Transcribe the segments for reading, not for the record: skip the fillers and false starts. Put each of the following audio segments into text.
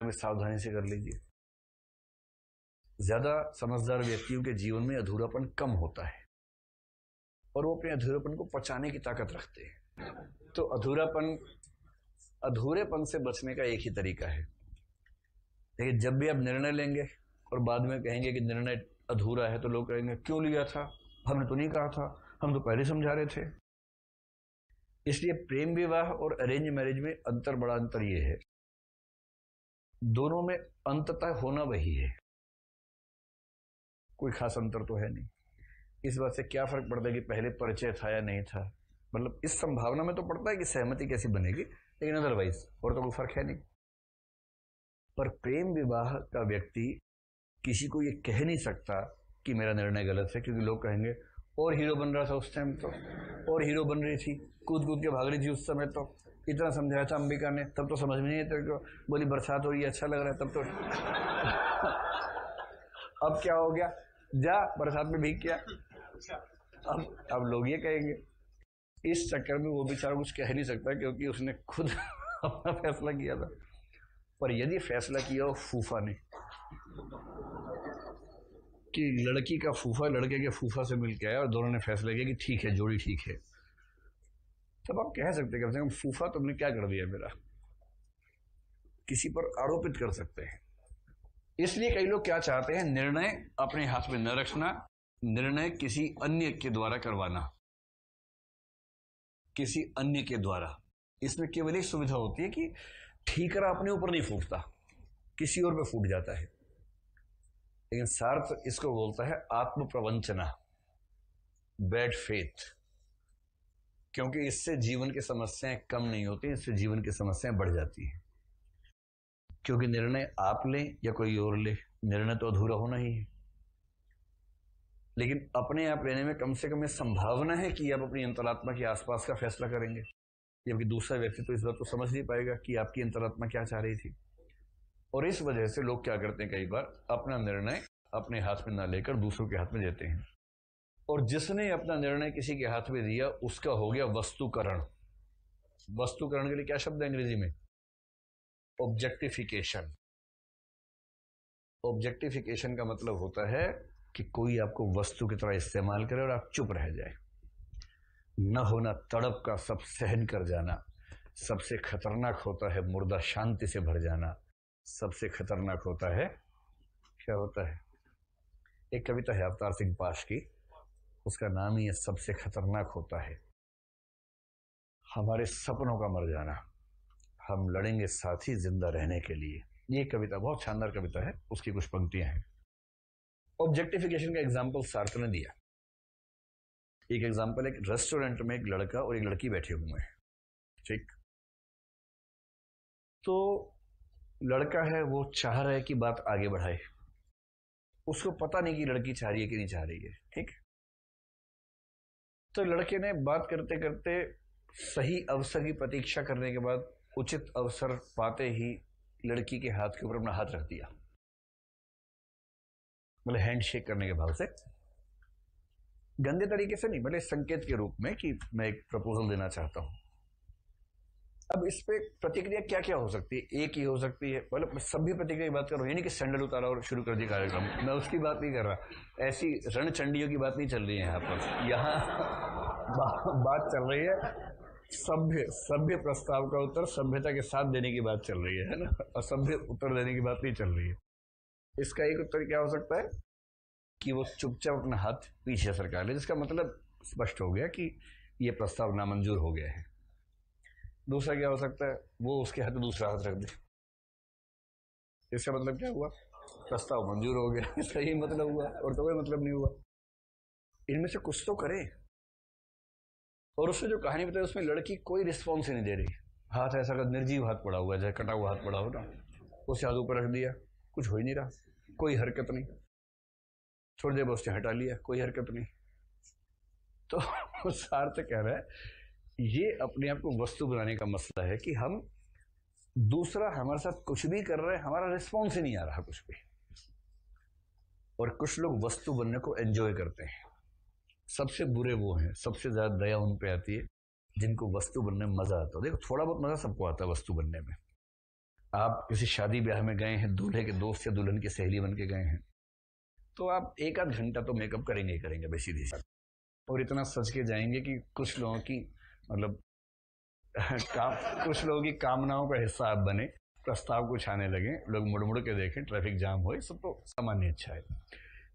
में सावधानी से कर लीजिए। ज्यादा समझदार व्यक्तियों के जीवन में अधूरापन कम होता है और वो अपने अधूरेपन को पचाने की ताकत रखते हैं। तो अधूरेपन से बचने का एक ही तरीका है। लेकिन जब भी आप निर्णय लेंगे और बाद में कहेंगे कि निर्णय अधूरा है, तो लोग कहेंगे क्यों लिया था, हमने तो नहीं कहा था, हम तो पहले समझा रहे थे। इसलिए प्रेम विवाह और अरेंज मैरिज में बड़ा अंतर ये है, दोनों में अंततः होना वही है, कोई खास अंतर तो है नहीं। इस बात से क्या फर्क पड़ता है कि पहले परिचय था या नहीं था, मतलब इस संभावना में तो पड़ता है कि सहमति कैसी बनेगी, लेकिन अदरवाइज और तो कोई फर्क है नहीं। पर प्रेम विवाह का व्यक्ति किसी को ये कह नहीं सकता कि मेरा निर्णय गलत है, क्योंकि लोग कहेंगे और हीरो बन रहा था उस टाइम तो, और हीरो बन रही थी, कूद कूद के भाग रही थी उस समय, तो इतना समझाया था अंबिका ने, तब तो समझ में नहीं आता, तो बोली बरसात हो रही है अच्छा लग रहा है तब तो अब क्या हो गया, जा बरसात में भीग गया। अब लोग ये कहेंगे। इस चक्कर में वो बेचारा कुछ कह नहीं सकता, क्योंकि उसने खुद अपना फैसला किया था। पर यदि फैसला किया हो फूफा ने कि लड़की का फूफा लड़के के फूफा से मिल के आया और दोनों ने फैसला किया कि ठीक है, जोड़ी ठीक है, तब आप कह सकते हैं फूफा तुमने क्या कर दिया मेरा, किसी पर आरोपित कर सकते हैं। इसलिए कई लोग क्या चाहते हैं, निर्णय अपने हाथ में न रखना, निर्णय किसी अन्य के द्वारा करवाना, किसी अन्य के द्वारा। इसमें केवल एक सुविधा होती है कि ठीकरा अपने ऊपर नहीं फूटता, किसी और पे फूट जाता है। लेकिन सार्थ इसको बोलता है आत्म प्रवंचना, बैड फेथ, क्योंकि इससे जीवन की समस्याएं कम नहीं होती, इससे जीवन की समस्याएं बढ़ जाती हैं। क्योंकि निर्णय आप लें या कोई और ले, निर्णय तो अधूरा होना ही है। लेकिन अपने आप लेने में कम से कम ये संभावना है कि आप अपनी अंतरात्मा के आसपास का फैसला करेंगे, जबकि दूसरा व्यक्ति तो इस बात को समझ नहीं पाएगा कि आपकी अंतरात्मा क्या चाह रही थी। और इस वजह से लोग क्या करते हैं, कई बार अपना निर्णय अपने हाथ में ना लेकर दूसरों के हाथ में देते हैं, और जिसने अपना निर्णय किसी के हाथ में दिया उसका हो गया वस्तुकरण। वस्तुकरण के लिए क्या शब्द है अंग्रेजी में, ऑब्जेक्टिफिकेशन। ऑब्जेक्टिफिकेशन का मतलब होता है कि कोई आपको वस्तु की तरह इस्तेमाल करे और आप चुप रह जाए। न होना तड़प का सब सहन कर जाना, सबसे खतरनाक होता है मुर्दा शांति से भर जाना, सबसे खतरनाक होता है, क्या होता है, एक कविता है अवतार सिंह पाश की, उसका नाम ही है सबसे खतरनाक होता है हमारे सपनों का मर जाना, हम लड़ेंगे साथी जिंदा रहने के लिए। ये कविता बहुत शानदार कविता है, उसकी कुछ पंक्तियां हैं। ऑब्जेक्टिफिकेशन का एग्जाम्पल सार्थ ने दिया। एक एग्जाम्पल है, रेस्टोरेंट में एक लड़का और एक लड़की बैठे हुए हैं, ठीक। तो लड़का है वो चाह रहा है कि बात आगे बढ़ाए, उसको पता नहीं कि लड़की चाह रही है कि नहीं चाह रही है, ठीक। तो लड़के ने बात करते करते सही अवसर की प्रतीक्षा करने के बाद उचित अवसर पाते ही लड़की के हाथ के ऊपर अपना हाथ रख दिया, मतलब हैंडशेक करने के भाव से, गंदे तरीके से नहीं, मतलब संकेत के रूप में कि मैं एक प्रपोजल देना चाहता हूं। अब इस पे प्रतिक्रिया क्या क्या हो सकती है, एक ही हो सकती है, मतलब सभी प्रतिक्रिया की बात कर रहा हूं, यानी कि सैंडल उतारा और शुरू कर दिया कार्यक्रम, मैं उसकी बात नहीं कर रहा, ऐसी रणचंडियों की बात नहीं चल रही है यहाँ पर। यहाँ बात चल रही है सभ्य प्रस्ताव का उत्तर सभ्यता के साथ देने की बात चल रही है ना, असभ्य उत्तर देने की बात नहीं चल रही है। इसका एक उत्तर क्या हो सकता है कि वो चुपचाप अपना हाथ पीछे सरका ले, जिसका मतलब स्पष्ट हो गया कि ये प्रस्ताव नामंजूर हो गया है। दूसरा क्या हो सकता है, वो उसके हाथ में दूसरा हाथ रख दे, इसका मतलब क्या हुआ, प्रस्ताव मंजूर हो गया, इसका यही मतलब हुआ, और तो कोई मतलब नहीं हुआ। इनमें से कुछ तो करे। और उससे जो कहानी बताई उसमें लड़की कोई रिस्पॉन्स ही नहीं दे रही, हाथ ऐसा कर निर्जीव हाथ पड़ा हुआ है, जैसे कटा हुआ हाथ पड़ा हो ना, उसे हाथ ऊपर रख दिया, कुछ हो ही नहीं रहा, कोई हरकत नहीं, थोड़ी देर उसने हटा लिया, कोई हरकत नहीं। तो सार्थ कह रहा है ये अपने आप को वस्तु बनाने का मसला है कि हम दूसरा हमारे साथ कुछ भी कर रहे हैं, हमारा रिस्पॉन्स ही नहीं आ रहा कुछ भी। और कुछ लोग वस्तु बनने को एंजॉय करते हैं, सबसे बुरे वो हैं, सबसे ज्यादा दया उन पे आती है जिनको वस्तु बनने में मजा आता है। देखो थोड़ा बहुत मजा सबको आता है वस्तु बनने में, आप किसी शादी ब्याह में गए हैं, दूल्हे के दोस्त या दुल्हन की सहेली बन के गए हैं, तो आप एक आध घंटा तो मेकअप करेंगे ही करेंगे भाई, सीधी सी। और इतना सज के जाएंगे कि कुछ लोगों की मतलब कुछ लोगों की कामनाओं का हिस्सा आप बने, प्रस्ताव कुछ आने लगे, लोग मुड़ मुड़ के देखें, ट्रैफिक जाम हो, सब तो सामान्य इच्छा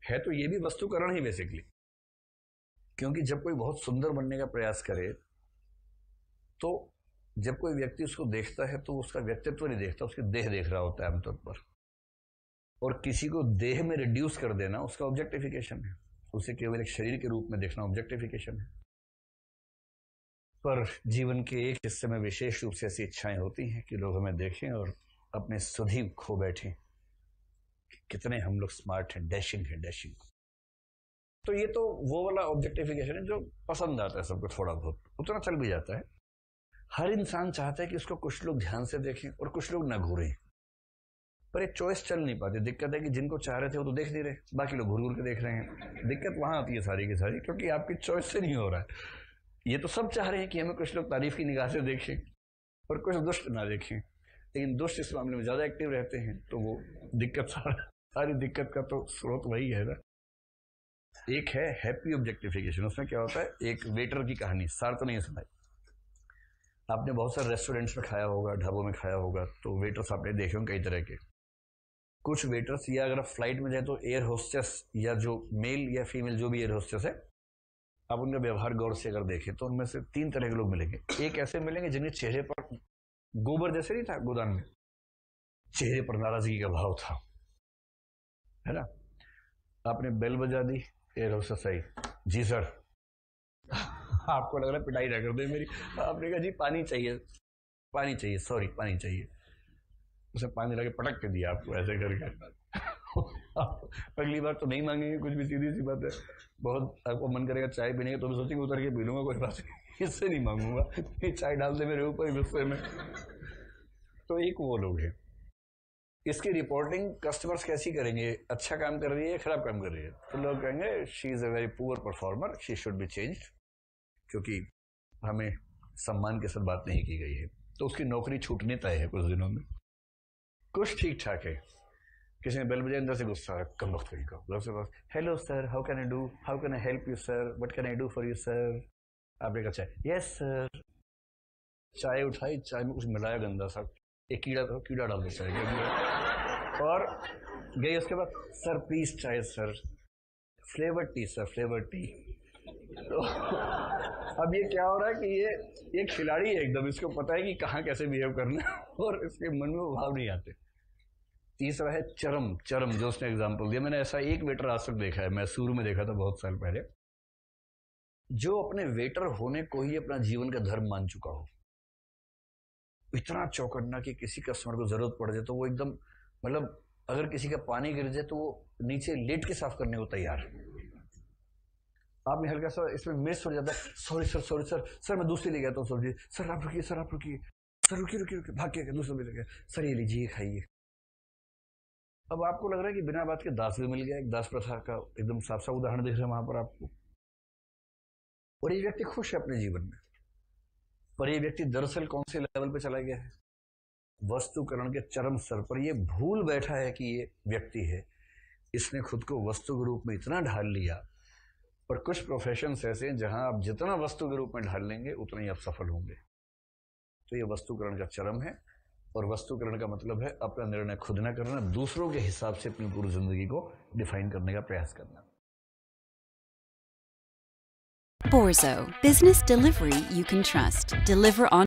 है तो ये भी वस्तुकरण ही बेसिकली। क्योंकि जब कोई बहुत सुंदर बनने का प्रयास करे तो जब कोई व्यक्ति उसको देखता है तो उसका व्यक्तित्व नहीं देखता, उसकी देह देख रहा होता है आमतौर पर। और किसी को देह में रिड्यूस कर देना उसका ऑब्जेक्टिफिकेशन है, उसे केवल एक शरीर के रूप में देखना ऑब्जेक्टिफिकेशन है। पर जीवन के एक हिस्से में विशेष रूप से ऐसी इच्छाएं होती हैं कि लोग हमें देखें और अपने सुधी खो बैठें, कितने हम लोग स्मार्ट हैं, डैशिंग है, डैशिंग। तो ये तो वो वाला ऑब्जेक्टिफिकेशन है जो पसंद आता है सबको, थोड़ा बहुत उतना चल भी जाता है। हर इंसान चाहता है कि उसको कुछ लोग ध्यान से देखें और कुछ लोग ना घूरें, पर एक चॉइस चल नहीं पाती। दिक्कत है कि जिनको चाह रहे थे वो तो देख नहीं रहे, बाकी लोग घूर घूर के देख रहे हैं। दिक्कत वहां आती है सारी की सारी, क्योंकि आपकी चॉइस से नहीं हो रहा है। ये तो सब चाह रहे हैं कि हमें कुछ लोग तारीफ की निगाह से देखें और कुछ दुष्ट ना देखें, लेकिन दुष्ट इस मामले में ज्यादा एक्टिव रहते हैं, तो वो दिक्कत सारी दिक्कत का तो स्रोत वही है ना। एक है हैप्पी ऑब्जेक्टिफिकेशन, उसमें क्या होता है, एक वेटर की कहानी, सार तो नहीं सुनाई। आपने बहुत सारे रेस्टोरेंट्स में खाया होगा, ढाबों में खाया होगा, तो वेटर्स आपने देखे होंगे कई तरह के। कुछ वेटर्स, या अगर आप फ्लाइट में जाए तो एयर होस्टेस या जो मेल या फीमेल जो भी एयर होस्टेस है, आप उनका व्यवहार गौर से अगर देखें तो उनमें से 3 तरह के लोग मिलेंगे। एक ऐसे मिलेंगे जिनके चेहरे पर गोबर जैसे नहीं था गोदान में, चेहरे पर नाराजगी का भाव था, है ना। आपने बेल बजा दी, एयर होस्टेस आई, जी सर। आपको लग रहा है पिटाई ना कर दे मेरी। आपने कहा जी पानी चाहिए, पानी चाहिए, सॉरी पानी चाहिए। उसे पानी लगे पटक के दिया आपको ऐसे करके। अगली बार तो नहीं मांगेंगे कुछ भी, सीधी सी बात है। बहुत आपको मन करेगा चाय पीने का तो भी सोचेंगे उतर के पी लूंगा, कोई बात नहीं, इससे नहीं मांगूंगा, ये चाय डाल दे मेरे ऊपर गुस्से में। तो एक वो लोग हैं। इसकी रिपोर्टिंग कस्टमर्स कैसी करेंगे, अच्छा काम कर रही है खराब काम कर रही है, तो लोग कहेंगे she is a very poor performer, she should be changed, क्योंकि हमें सम्मान के साथ बात नहीं की गई है, तो उसकी नौकरी छूटने तय है कुछ दिनों में। कुछ ठीक ठाक है, किसी ने बेल बजाई, अंदर से गुस्सा है, कम वक्त करेगा, hello sir, how can I do, how can I help you sir, what can I do for you sir. आपने कहा चाय, यस सर। चाय उठाई, चाय में कुछ मिलाया गंदा सा, एक कीड़ा था, कीड़ा डाल दिया चाय के, और गई। उसके बाद सर प्लीज चाय sir, flavour T sir, flavour T. तो अब ये क्या हो रहा है कि ये खिलाड़ी है एकदम, इसको पता है कि कहाँ कैसे बिहेव करना है, और इसके मन में वो भाव नहीं आते। तीसरा है चरम, चरम जो उसने एग्जाम्पल दिया, मैंने ऐसा एक वेटर आज तक देखा है, मैसूर में देखा था बहुत साल पहले, जो अपने वेटर होने को ही अपना जीवन का धर्म मान चुका हो। इतना चौकन्ना कि किसी कस्टमर को जरूरत पड़ जाए तो वो एकदम, मतलब अगर किसी का पानी गिर जाए तो वो नीचे लेट के साफ करने को तैयार। आप में हल्का सा इसमें मिस हो जाता है, sorry sir, sorry sir, sir मैं दूसरी ले गया था सब्जी, सर आप रुकिए, सर आप रुकिए, सर रुकिए रुकिए रुकिए, भाग के दूसरे ले गया, सर ये लीजिए खाइए। अब आपको लग रहा है कि बिना बात के दास भी मिल गया, एक दास प्रथा का एकदम साफ साफ उदाहरण दिख रहा है वहां पर आपको। और ये व्यक्ति खुश है अपने जीवन में, पर ये व्यक्ति दरअसल कौन से लेवल पे चला गया है, वस्तुकरण के चरम स्तर पर। ये भूल बैठा है कि ये व्यक्ति है, इसने खुद को वस्तु के रूप में इतना ढाल लिया। पर कुछ प्रोफेशंस ऐसे हैं जहां आप जितना वस्तु के रूप में ढाल लेंगे उतना ही आप सफल होंगे। तो ये वस्तुकरण का चरम है, और वस्तुकरण का मतलब है अपना निर्णय खुद न करना, दूसरों के हिसाब से अपनी पूरी जिंदगी को डिफाइन करने का प्रयास करना। Borzo, business delivery you can trust. Deliver on